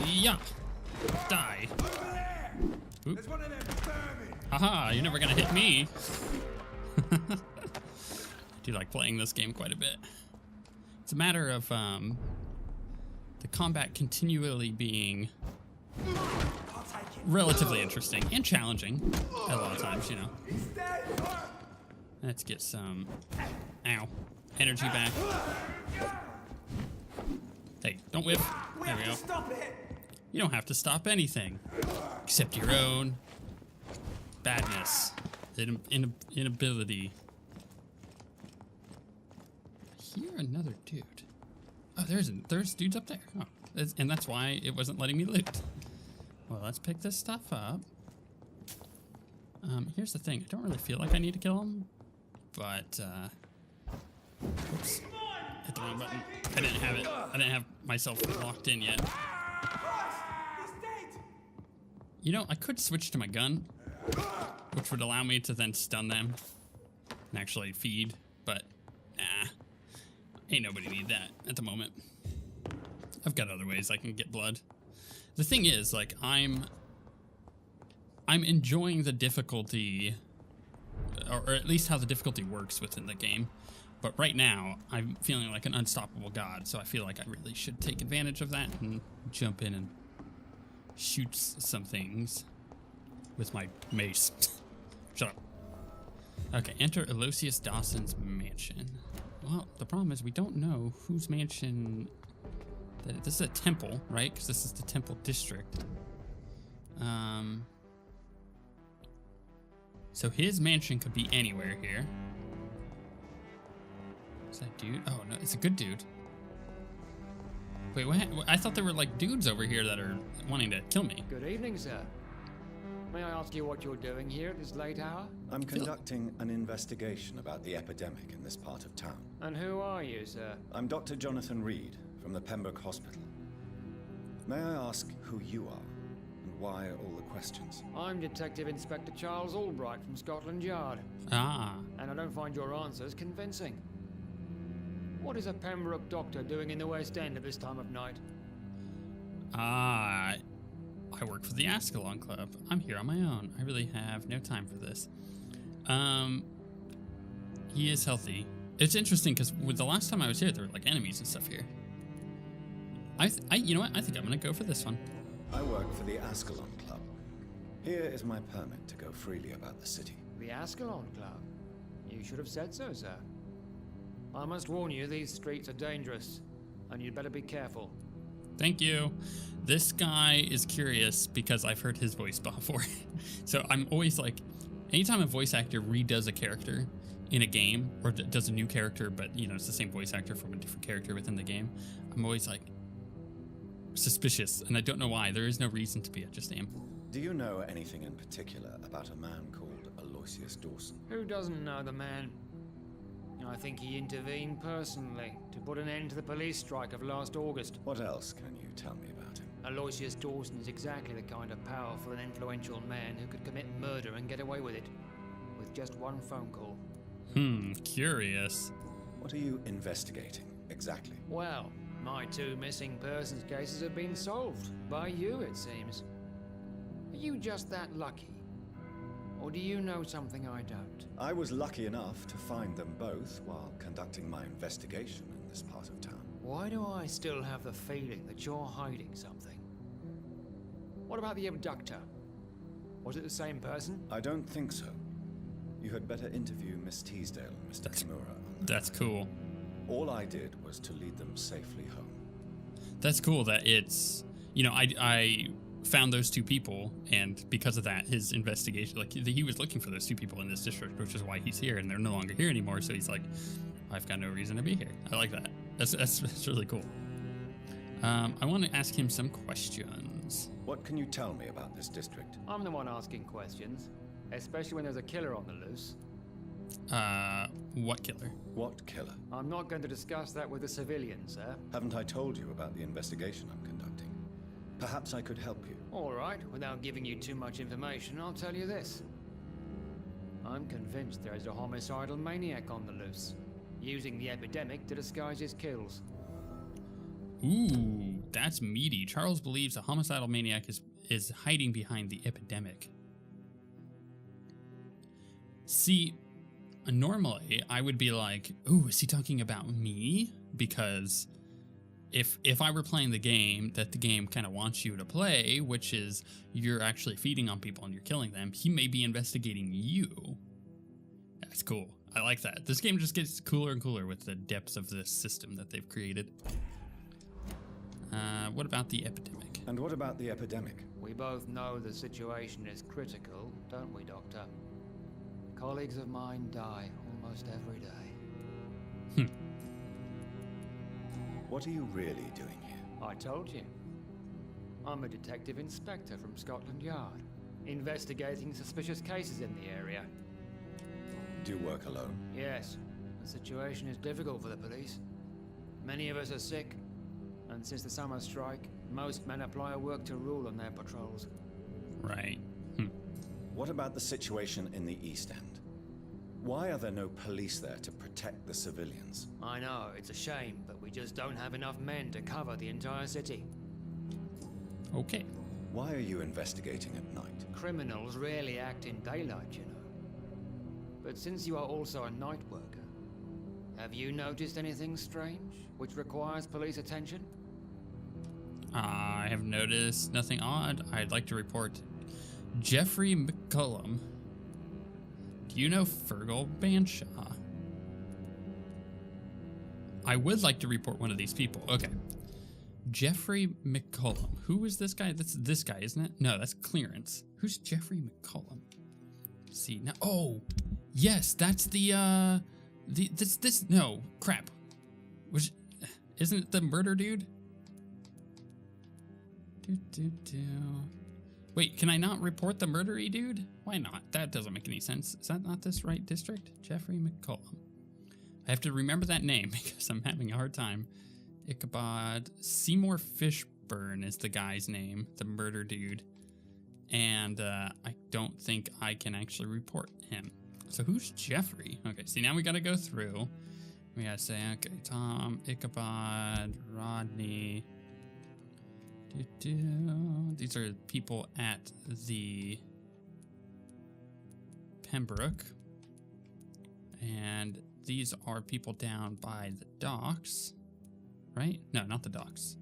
Yeah. Die. Oop. Haha, you're never gonna hit me. I do like playing this game quite a bit. It's a matter of the combat continually being relatively interesting and challenging at a lot of times, you know. Let's get some energy back. Hey, don't whip. There we go. You don't have to stop anything except your own badness, inability. I hear another dude. Oh, there's dudes up there. Oh, and that's why it wasn't letting me loot. Well, let's pick this stuff up. Here's the thing. I don't really feel like I need to kill him, but oops, hit the wrong button. I didn't have it. I didn't have myself locked in yet. You know, I could switch to my gun, which would allow me to then stun them and actually feed, but nah, ain't nobody need that at the moment. I've got other ways I can get blood. The thing is, like, I'm enjoying the difficulty, or at least how the difficulty works within the game. But right now, I'm feeling like an unstoppable god, so I feel like I really should take advantage of that and jump in and shoot some things with my mace. Shut up. Okay, enter Aloysius Dawson's mansion. Well, the problem is we don't know whose mansion... This is a temple, right? Because this is the temple district. So his mansion could be anywhere here. Is that dude? Oh, no, it's a good dude. Wait, what? I thought there were like dudes over here that are wanting to kill me. Good evening, sir. May I ask you what you're doing here at this late hour? I'm conducting an investigation about the epidemic in this part of town. And who are you, sir? I'm Dr. Jonathan Reid from the Pembroke Hospital. May I ask who you are and why all the questions? I'm Detective Inspector Charles Albright from Scotland Yard. Ah. And I don't find your answers convincing. What is a Pembroke doctor doing in the West End at this time of night? I work for the Ascalon Club. I'm here on my own. I really have no time for this. He is healthy. It's interesting because with the last time I was here, there were like enemies and stuff here. You know what? I think I'm gonna go for this one. I work for the Ascalon Club. Here is my permit to go freely about the city. The Ascalon Club? You should have said so, sir. I must warn you, these streets are dangerous, and you'd better be careful. Thank you. This guy is curious because I've heard his voice before. So I'm always like, anytime a voice actor redoes a character in a game, or does a new character, but you know, it's the same voice actor from a different character within the game, I'm always like suspicious, and I don't know why. There is no reason to be, I just am. Do you know anything in particular about a man called Aloysius Dawson? Who doesn't know the man? I think he intervened personally to put an end to the police strike of last August. What else can you tell me about him? Aloysius Dawson is exactly the kind of powerful and influential man who could commit murder and get away with it, with just one phone call. Curious. What are you investigating, exactly? Well, my 2 missing persons cases have been solved. By you, it seems. Are you just that lucky? Or do you know something I don't? I was lucky enough to find them both while conducting my investigation in this part of town. Why do I still have the feeling that you're hiding something? What about the abductor? Was it the same person? I don't think so. You had better interview Miss Teasdale and Mr. Kimura. That's cool. All I did was to lead them safely home. That's cool that it's, you know, I found those 2 people, and because of that, his investigation, like, he was looking for those 2 people in this district, which is why he's here, and they're no longer here anymore, so he's like, I've got no reason to be here. I like that. That's really cool. I want to ask him some questions. What can you tell me about this district? I'm the one asking questions, especially when there's a killer on the loose. What killer? What killer? I'm not going to discuss that with the civilians, sir. Haven't I told you about the investigation I'm conducting? Perhaps I could help you. All right, without giving you too much information, I'll tell you this. I'm convinced there is a homicidal maniac on the loose. using the epidemic to disguise his kills. Ooh, that's meaty. Charles believes a homicidal maniac is hiding behind the epidemic. See, normally I would be like, ooh, is he talking about me? Because if I were playing the game that the game kind of wants you to play, which is you're actually feeding on people and you're killing them, he may be investigating you. That's cool. I like that. This game just gets cooler and cooler with the depths of this system that they've created. What about the epidemic? And what about the epidemic? We both know the situation is critical, don't we, Doctor? Colleagues of mine die almost every day. What are you really doing here? I told you. I'm a detective inspector from Scotland Yard, investigating suspicious cases in the area. Do you work alone? Yes, the situation is difficult for the police. Many of us are sick, and since the summer strike, most men apply a work to rule on their patrols. Right. What about the situation in the East End? Why are there no police there to protect the civilians? I know, it's a shame, but we just don't have enough men to cover the entire city. Okay. Why are you investigating at night? Criminals rarely act in daylight, you know. But since you are also a night worker, have you noticed anything strange which requires police attention? I have noticed nothing odd. I'd like to report Jeffrey McCullum. Do you know Fergal Banshaw? I would like to report one of these people. Okay. Jeffrey McCullum. Who is this guy? That's this guy, isn't it? No, that's Clearance. Who's Jeffrey McCullum? Let's see now. Oh, yes, that's no crap. Isn't it the murder dude? Wait, can I not report the murdery dude? Why not? That doesn't make any sense. Is that not this right district? Jeffrey McCullum. I have to remember that name because I'm having a hard time. Ichabod Seymour Fishburne is the guy's name, the murder dude. And I don't think I can actually report him. So who's Jeffrey? Okay, see, now we gotta go through. We gotta say, okay, Tom, Ichabod, Rodney. These are people at the Pembroke. And these are people down by the docks. Right? No, not the docks.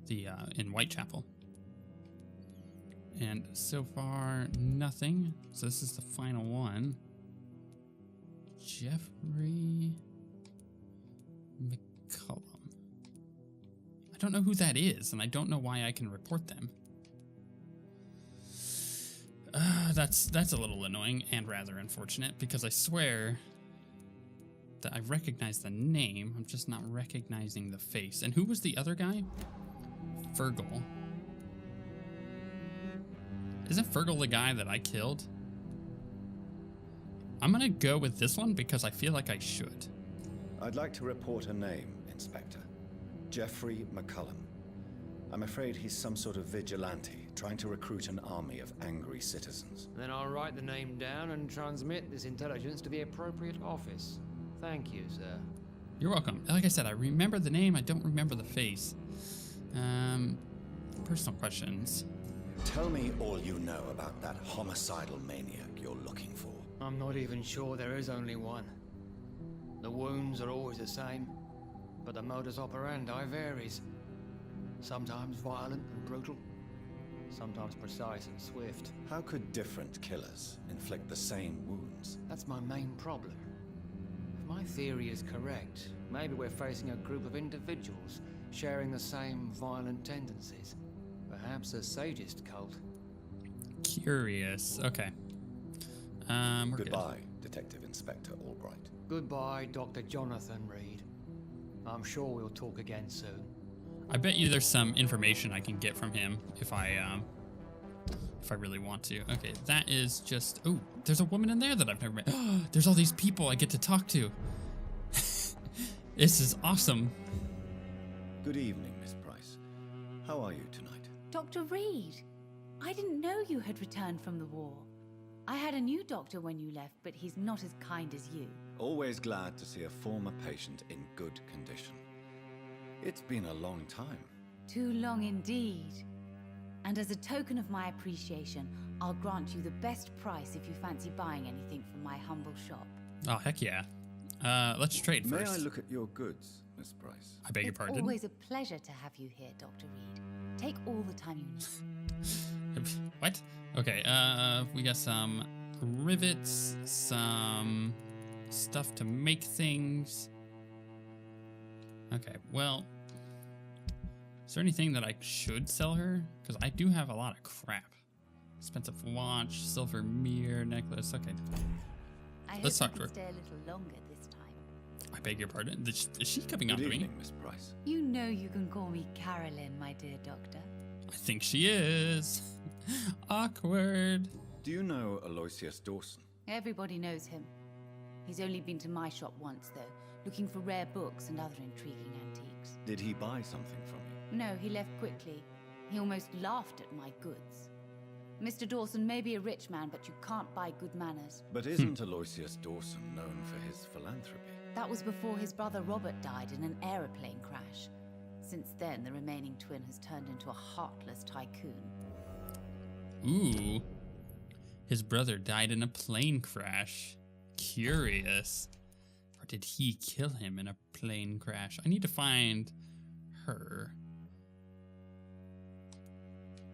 The in Whitechapel. And so far, nothing. So this is the final one. Jeffrey McCullum. I don't know who that is, and I don't know why I can report them. That's a little annoying and rather unfortunate, because I swear that I recognize the name. I'm just not recognizing the face. And who was the other guy? Fergal. Isn't Fergal the guy that I killed? I'm gonna go with this one because I feel like I should. I'd like to report a name, Inspector. Jeffrey McCullum. I'm afraid he's some sort of vigilante, trying to recruit an army of angry citizens. Then I'll write the name down and transmit this intelligence to the appropriate office. Thank you, sir. You're welcome. Like I said, I remember the name, I don't remember the face. Personal questions. Tell me all you know about that homicidal maniac you're looking for. I'm not even sure there is only one. The wounds are always the same, but the modus operandi varies. Sometimes violent and brutal, sometimes precise and swift. How could different killers inflict the same wounds? That's my main problem. If my theory is correct, maybe we're facing a group of individuals sharing the same violent tendencies. Perhaps a sadist cult. Curious. Okay. We're Goodbye, Detective Inspector Albright. Goodbye, Dr. Jonathan Reid. I'm sure we'll talk again soon. I bet you there's some information I can get from him if I really want to. Okay, that is just... Oh, there's a woman in there that I've never met. There's all these people I get to talk to. This is awesome. Good evening, Miss Price. How are you tonight? Dr. Reid, I didn't know you had returned from the war. I had a new doctor when you left, but he's not as kind as you. Always glad to see a former patient in good condition. It's been a long time. Too long indeed. And as a token of my appreciation, I'll grant you the best price if you fancy buying anything from my humble shop. Oh, heck yeah. Let's trade May first. I look at your goods, Miss Price? I beg your pardon? It's always a pleasure to have you here, Dr. Reid. Take all the time you need. What? Okay, we got some rivets, some stuff to make things. Okay, well, is there anything that I should sell her? Because I do have a lot of crap. Expensive watch, silver mirror, necklace. Okay. Let's talk to her. Stay a little longer this time. I beg your pardon. Is she coming up Good to me? evening, Miss Price. You know you can call me Carolyn, my dear doctor. I think she is. Awkward. Do you know Aloysius Dawson? Everybody knows him. He's only been to my shop once, though, looking for rare books and other intriguing antiques. Did he buy something from you? No, he left quickly. He almost laughed at my goods. Mr. Dawson may be a rich man, but you can't buy good manners. But isn't Aloysius Dawson known for his philanthropy? That was before his brother Robert died in an aeroplane crash. Since then, the remaining twin has turned into a heartless tycoon. Ooh. His brother died in a plane crash. Curious. Or did he kill him in a plane crash? I need to find her.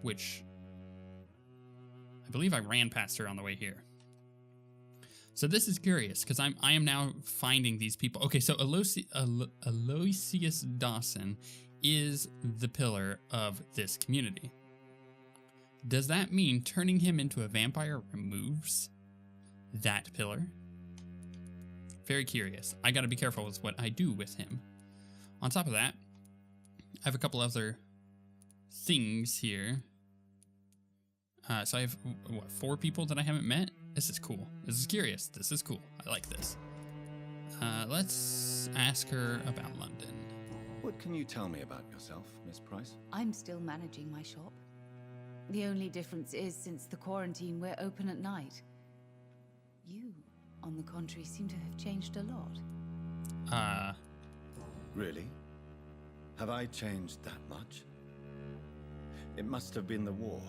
Which I believe I ran past her on the way here. So this is curious because I am now finding these people. Okay, so Aloysius Dawson is the pillar of this community. Does that mean turning him into a vampire removes that pillar? Very curious. I gotta be careful with what I do with him. On top of that, I have a couple other things here. So I have, what, 4 people that I haven't met? This is cool. This is curious. This is cool. I like this. Let's ask her about London. What can you tell me about yourself, Miss Price? I'm still managing my shop. The only difference is, since the quarantine, we're open at night. You, on the contrary, seem to have changed a lot. Really? Have I changed that much? It must have been the war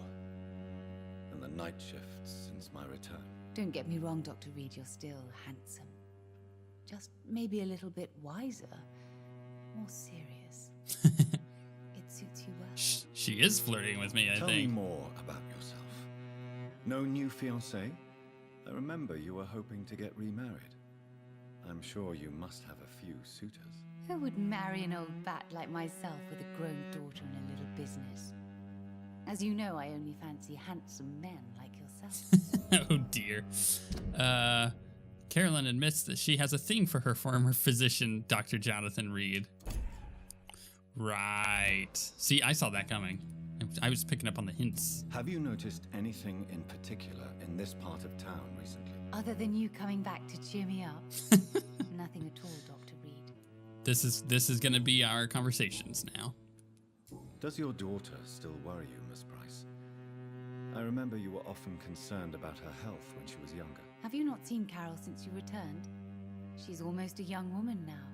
and the night shifts since my return. Don't get me wrong, Dr. Reid, you're still handsome. Just maybe a little bit wiser, more serious. It suits you well. She is flirting with me, I Tell think. me more about yourself. No new fiancé? I remember you were hoping to get remarried. I'm sure you must have a few suitors. Who would marry an old bat like myself with a grown daughter and a little business? As you know, I only fancy handsome men like yourself. Oh dear. Carolyn admits that she has a thing for her former physician, Dr. Jonathan Reid. Right. See, I saw that coming. I was picking up on the hints. Have you noticed anything in particular in this part of town recently? Other than you coming back to cheer me up? Nothing at all, Dr. Reid. This is going to be our conversations now. Does your daughter still worry you, Miss Price? I remember you were often concerned about her health when she was younger. Have you not seen Carol since you returned? She's almost a young woman now,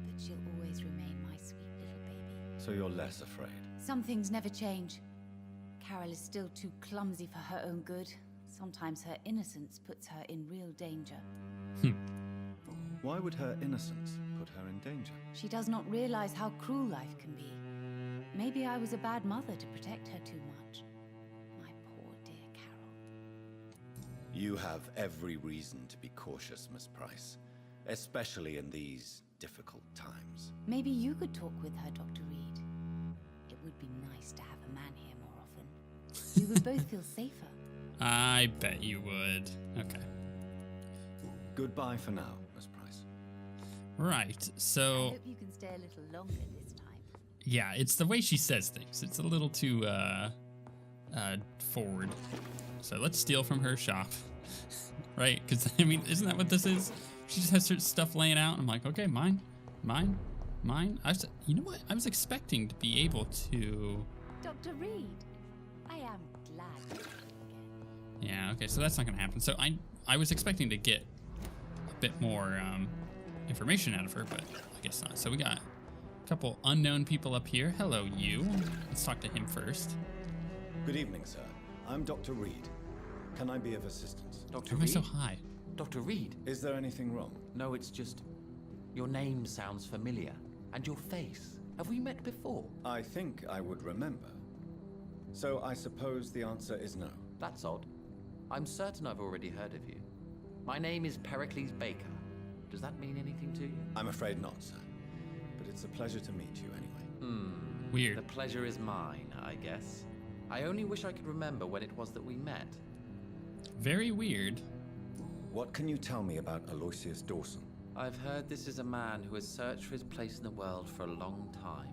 but she'll always remain my sweet little baby. So you're less afraid? Some things never change. Carol is still too clumsy for her own good. Sometimes her innocence puts her in real danger. Why would her innocence put her in danger? She does not realize how cruel life can be. Maybe I was a bad mother to protect her too much. My poor dear Carol. You have every reason to be cautious, Miss Price, especially in these difficult times. Maybe you could talk with her, Dr. Reid. It would be nice to have a man here more often. We would both feel safer. I bet you would. Okay. Goodbye for now, Miss Price. Right. I So, hope you can stay a little longer this time. yeah, it's the way she says things. It's a little too forward. So let's steal from her shop. Right? Because, I mean, isn't that what this is? She just has her stuff laying out. I'm like, okay, mine. You know what? I was expecting to be able to... Dr. Reid, I am glad you're back again. Yeah, okay, so that's not going to happen. So I was expecting to get a bit more information out of her, but I guess not. So we got a couple unknown people up here. Hello, you. Let's talk to him first. Good evening, sir. I'm Dr. Reid. Can I be of assistance? Dr. Why am I Reid? so high? Dr. Reid? Is there anything wrong? No, it's just... Your name sounds familiar. And your face. Have we met before? I think I would remember. So I suppose the answer is no. That's odd. I'm certain I've already heard of you. My name is Pericles Baker. Does that mean anything to you? I'm afraid not, sir. But it's a pleasure to meet you anyway. Weird. The pleasure is mine, I guess. I only wish I could remember when it was that we met. Very weird. What can you tell me about Aloysius Dawson? I've heard this is a man who has searched for his place in the world for a long time.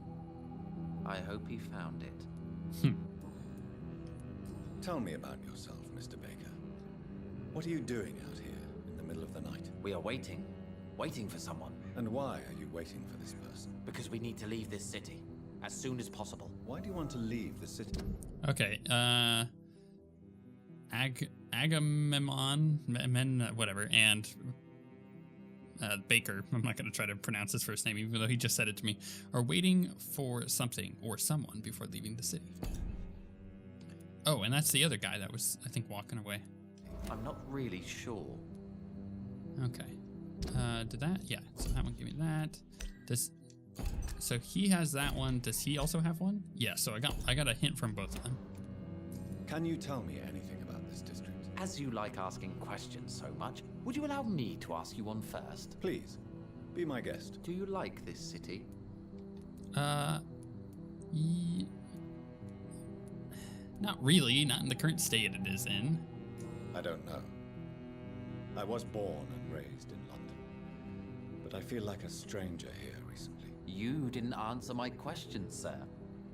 I hope he found it. Tell me about yourself, Mr. Baker. What are you doing out here in the middle of the night? We are waiting. Waiting for someone. And why are you waiting for this person? Because we need to leave this city. As soon as possible. Why do you want to leave the city? Okay, Agamemnon, whatever, and Baker, I'm not going to try to pronounce his first name, even though he just said it to me, are waiting for something or someone before leaving the city. Oh, and that's the other guy that was, I think, walking away. I'm not really sure. Okay. Did that? Yeah, so that one gave me that. So he has that one. Does he also have one? Yeah, so I got a hint from both of them. Can you tell me anything about this district? As you like asking questions so much, would you allow me to ask you one first? Please, be my guest. Do you like this city? Not really, not in the current state it is in. I don't know. I was born and raised in London, but I feel like a stranger here recently. You didn't answer my question, sir.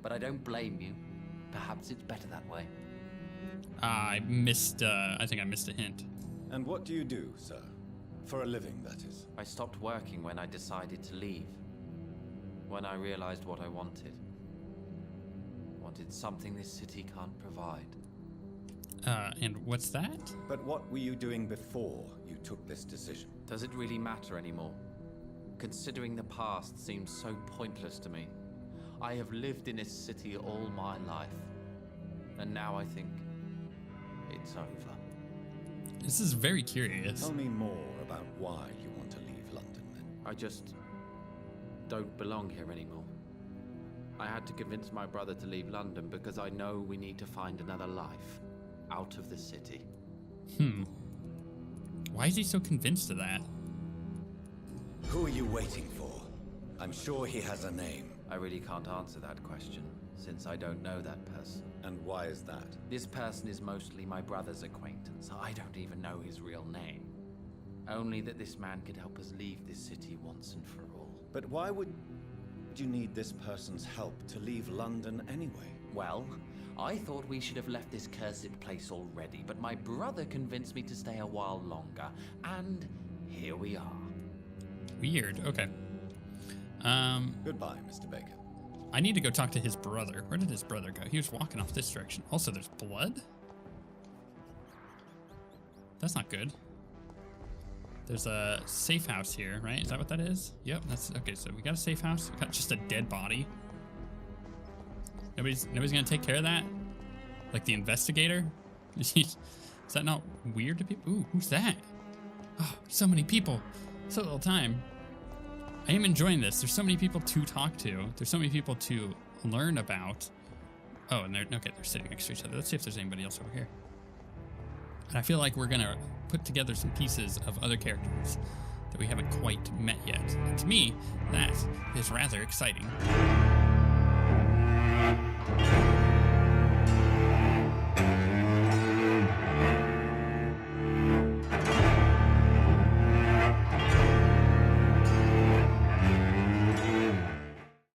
But I don't blame you. Perhaps it's better that way. I think I missed a hint. And what do you do, sir? For a living, that is. I stopped working when I decided to leave. When I realized what I wanted. Wanted something this city can't provide. And what's that? But what were you doing before you took this decision? Does it really matter anymore? Considering the past seems so pointless to me. I have lived in this city all my life. And now I think it's over. This is very curious. Tell me more about why you want to leave London, then. I just don't belong here anymore. I had to convince my brother to leave London because I know we need to find another life out of the city. Why is he so convinced of that? Who are you waiting for? I'm sure he has a name. I really can't answer that question, since I don't know that person. And why is that? This person is mostly my brother's acquaintance. I don't even know his real name. Only that this man could help us leave this city once and for all. But why would you need this person's help to leave London anyway? Well, I thought we should have left this cursed place already, but my brother convinced me to stay a while longer, and here we are. Weird. Okay. Goodbye, Mr. Baker. I need to go talk to his brother. Where did his brother go? He was walking off this direction. Also, there's blood? That's not good. There's a safe house here, right? Is that what that is? Yep, that's okay. So we got a safe house. We got just a dead body. Nobody's gonna take care of that? Like the investigator? Is that not weird to people? Ooh, who's that? Oh, so many people. So little time. I am enjoying this. There's so many people to talk to. There's so many people to learn about. Oh, and they're sitting next to each other. Let's see if there's anybody else over here. And I feel like we're gonna put together some pieces of other characters that we haven't quite met yet. And to me, that is rather exciting.